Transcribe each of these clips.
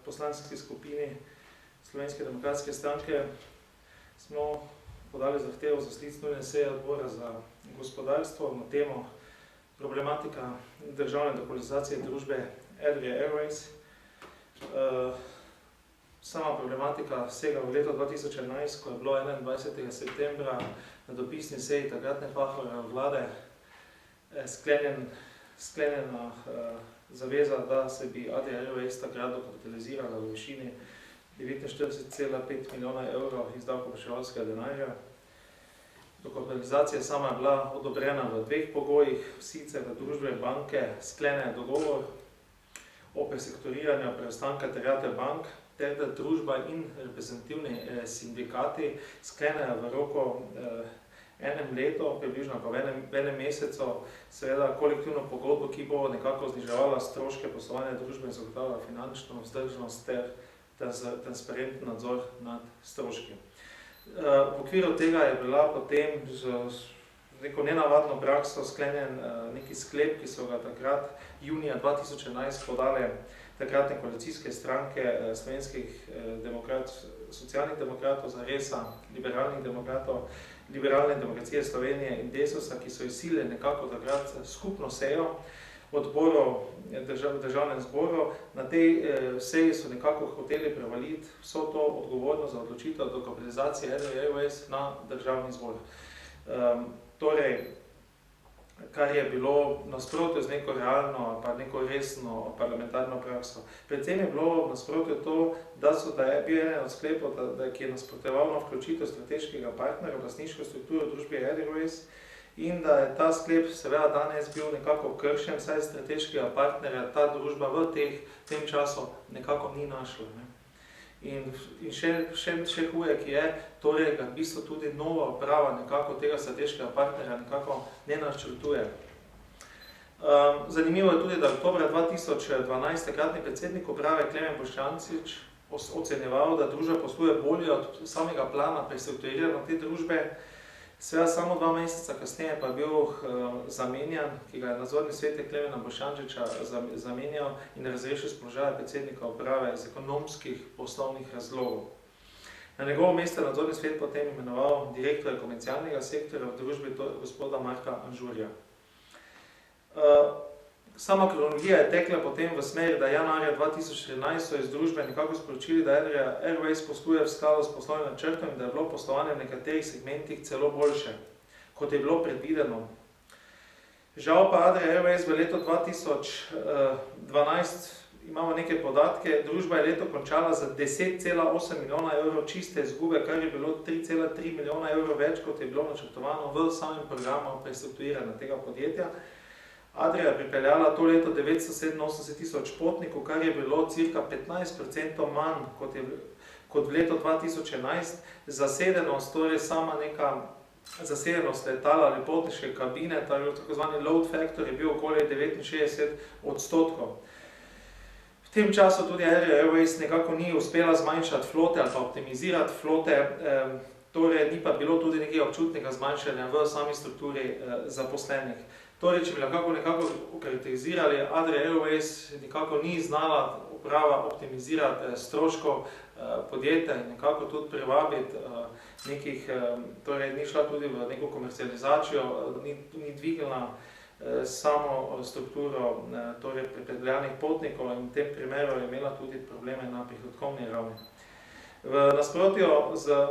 poslanski skupini Slovenske demokratske stranke smo podali zahtevo za sklic nujne seje odbora za gospodarstvo na temo problematika državne dokapitalizacije družbe Adria Airways. Sama problematika sega v leto 2011, ko je bilo 21. septembra na dopisni seji takratne Pahorjeve vlade sklenjena zaveza, da se bi Adria Airways takrat dokapitalizirala v višini 49,5 milijona evrov iz davkoplačevalskega denarja. Dokapitalizacija sama je bila odobrena v dveh pogojih, sicer da družbe banke sklenejo dogovor o prestrukturiranju preostanka terjatev bank, ter da družba in reprezentativni sindikati sklenejo v roku enem letu, približno pa v enem mesecu, seveda kolektivno pogodbo, ki bo nekako zniževala stroške poslovanja družbe in zagotavljala finančno vzdržnost ter transparenten nadzor nad stroški. V okviru tega je bila potem z neko nenavadno prakso sklenjen neki sklep, ki so ga takrat junija 2011 podale takratne koalicijske stranke slovenskih socialnih demokratov, Zaresa, liberalnih demokratov, Liberalne demokracije Slovenije in Desusa, ki so izsilili nekako takrat skupno sejo odborov v državnem zboru. Na tej seji so nekako hoteli prevaliti vso to odgovornost za odločitev dokapitalizacije Adria Airways na državni zbor. Torej, kar je bilo nasprotju z neko realno pa neko resno parlamentarno prakso. Predvsem je bilo nasprotju to, da je bil eden od sklepov, ki je nasprotoval na vključitev strateškega partnerja v lastniško strukturo družbe Adria Airways in da je ta sklep seveda danes bil nekako kršen, saj strateškega partnerja ta družba v tem času nekako ni našla. In še huje, ki je, torej, da v bistvu tudi nova uprava nekako tega strateškega partnerja nekako ne načrtuje. Zanimivo je tudi, da oktobra 2012 takratni predsednik uprave Klemen Boštjančič ocenjeval, da družba posluje bolje od samega plana prestrukturiranja te družbe. Seveda samo 2 meseca kasneje pa je bil zamenjan, ki ga je nadzorni svet Klemena Boštjančiča zamenjal in razrešil s položaja predsednika uprave iz ekonomskih poslovnih razlogov. Na njegovo mesto je nadzorni svet potem imenoval direktorja komercialnega sektorja v družbi gospoda Marka Anžurja. Sama kronologija je tekla potem v smeri, da januarja 2013 so iz družbe nekako sporočili, da Adria Airways posluje v skladu s poslovnim načrtom in da je bilo poslovanje v nekaterih segmentih celo boljše, kot je bilo predvideno. Žal pa Adria Airways v letu 2012 imamo neke podatke, družba je leto končala za 10,8 milijona evrov čiste izgube, kar je bilo 3,3 milijona evrov več, kot je bilo načrtovano v samem programu prestrukturiranja tega podjetja. Adria je pripeljala to leto 987 tisoč potnikov, kar je bilo cirka 15% manj kot v letu 2011. Zasedenost, torej sama neka zasedenost letala ali potniške kabine, tako zvani load factor, je bil okoli 69%. V tem času tudi Adria Airways nekako ni uspela zmanjšati flote ali pa optimizirati flote, torej ni pa bilo tudi nekaj občutnega zmanjšanja v sami strukturi zaposlenih. Torej, če bi nekako okarakterizirali, Adria Airways nekako ni znala uprava optimizirati stroškov podjetja in nekako tudi privabiti nekih, torej ni šla tudi v neko komercializacijo, ni dvignila samo strukturo torej pripeljanih potnikov in v tem primeru je imela tudi probleme na prihodkovni ravni. V nasprotju z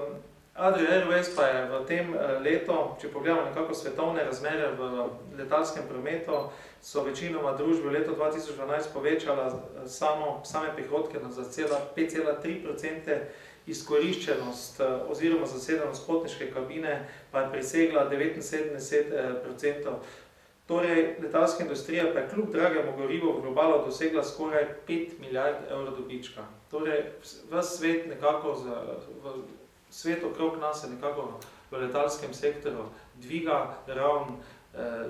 Adria Airways pa je v tem letu, če pogledamo nekako svetovne razmere v letalskem prometu, so večinoma družbe v letu 2012 povečala same prihodke za 5,3%, izkoriščenost oziroma zasedenost potniške kabine pa je presegla 79%. Torej, letalska industrija pa je kljub dragemu gorivu v globalu dosegla skoraj 5 milijard evrov dobička. Torej, ves svet nekako svet okrog nas je nekako v letalskem sektorju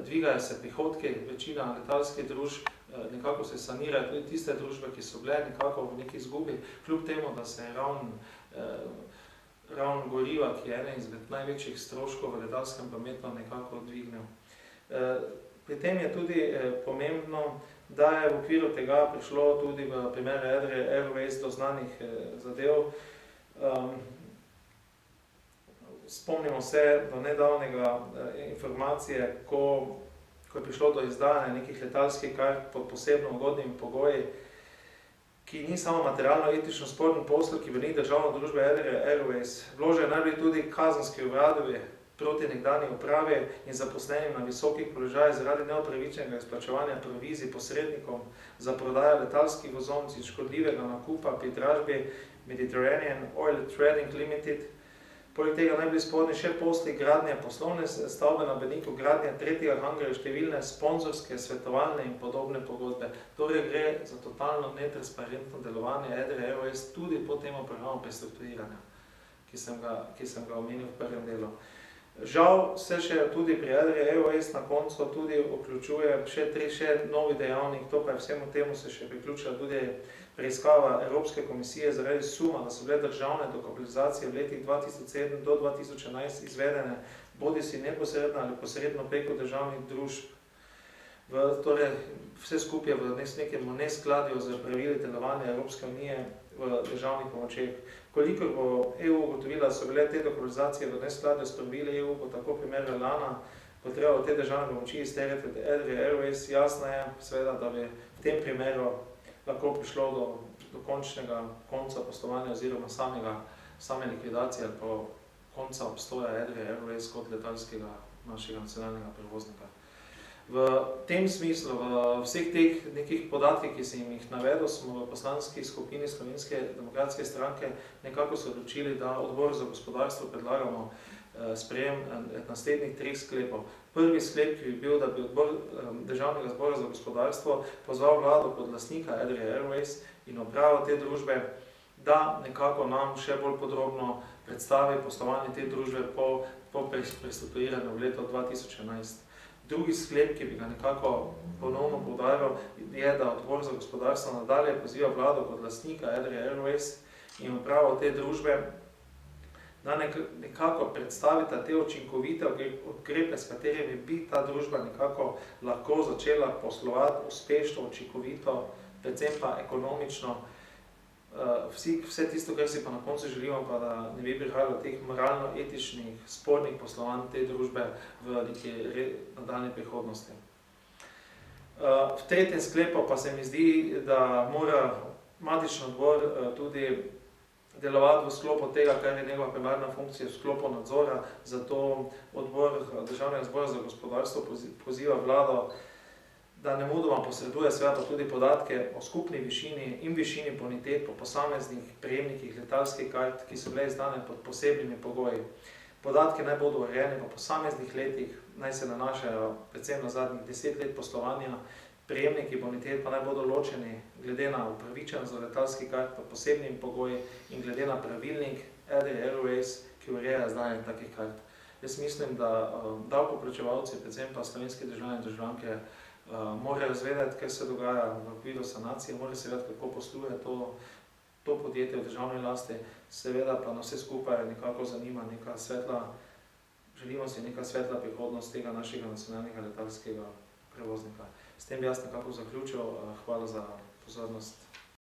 dvigajo se prihodki, večina letalskih družb nekako se sanirajo, tudi tiste družbe, ki so bile nekako v neki izgubi, kljub temu, da se je ravno goriva, ki je eden izmed največjih stroškov v letalskem prometu, nekako dvignil. Pri tem je tudi pomembno, da je v okviru tega prišlo tudi v primeru Adria Airways do znanih zadev. Spomnimo se do nedavnega informacije, ko je prišlo do izdajanja nekih letalskih kart pod posebno ugodnimi pogoji, ki ni samo materialno-etično sporen posel, ki vrni državno družbo Adria Airways. Vložen naj bi tudi kazenski uradbi proti nekdanji upravi in zaposlenim na visokih položajih zaradi neupravičenega izplačevanja provizij posrednikom za prodajo letalskih vozovnic in škodljivega nakupa pri dražbi Mediterranean Oil Trading Limited. Poleg tega naj bili sporni še posli gradnje poslovne stavbe na Beniku, gradnje tretjega hangarja, številne sponzorske, svetovalne in podobne pogodbe. Torej gre za totalno netransparentno delovanje Adria Airways tudi po temu programu prestrukturiranja, ki sem ga omenil v prvem delu. Žal se še tudi pri Adria Airways na koncu tudi vključuje še novi dejavnik, to pa je vsemu temu se še priključila tudi preiskava Evropske komisije zaradi suma, da so bile državne dokapitalizacije v letih 2007 do 2011 izvedene bodisi neposredno ali posredno preko državnih družb. Torej, vse skupaj v nekem neskladju z pravili delovanja Evropske unije v državnih pomočeh. Kolikor bo EU ugotovila, da so bile te dokapitalizacije v neskladju s pravili EU, bo tako primer Lana potrebalo te državne pomoči izterjati od Adria Airways. Jasno je, seveda, da bi v tem primeru lahko prišlo do končnega konca poslovanja oziroma same likvidacije ali pa konca obstoja Adria Airways kot letalskega našega nacionalnega prevoznika. V tem smislu, v vseh teh nekih podatkih, ki sem jih navedel, smo v poslanski skupini Slovenske demokratske stranke nekako se odločili, da odbor za gospodarstvo predlagamo sprejem naslednjih 3 sklepov. Prvi sklep bi bil, da bi odbor Državnega zbora za gospodarstvo pozval vlado kot lastnika Adria Airways in upravo te družbe, da nekako nam še bolj podrobno predstavi poslovanje te družbe po prestrukturiranju v letu 2011. Drugi sklep, ki bi ga nekako ponovno poudaril, je, da odbor za gospodarstvo nadalje poziva vlado kot lastnika Adria Airways in upravo te družbe, da nekako predstavita te učinkovite ukrepe, s katerimi bi ta družba nekako lahko začela poslovati uspešno, učinkovito, predvsem pa ekonomično. Vse tisto, kar si pa na koncu želimo, pa da ne bi prihajalo teh moralno-etičnih, spornih poslovanj te družbe v neki nadaljni prihodnosti. V tretjem sklepu pa se mi zdi, da mora matični odbor tudi delovati v sklopu tega, kar je njegova primarna funkcija, v sklopu nadzora, zato odbor Državnega zbora za gospodarstvo poziva vlado, da nemudoma posreduje seveda pa tudi podatke o skupni višini in višini bonitet po posameznih prejemnikih letalskih kart, ki so bile izdane pod posebnimi pogoji. Podatki naj bodo urejeni po posameznih letih, naj se nanašajo predvsem na zadnjih 10 let poslovanja, prejemniki bonitet pa naj bodo ločeni glede na upravičenost za letalski kart pod posebnimi pogoji in glede na pravilnik Adria Airways, ki ureja izdajanje takih kart. Jaz mislim, da davkoplačevalci, predvsem pa slovenski državljani in državljanke, morajo zvedeti, kaj se dogaja v okviru sanacije, morajo se vedeti, kako posluje to podjetje v državni lasti, seveda pa na vse skupaj nekako zanima neka svetla, želimo si neka svetla prihodnost tega našega nacionalnega letalskega prevoznika. S tem bi jaz nekako zaključil, hvala za pozornost.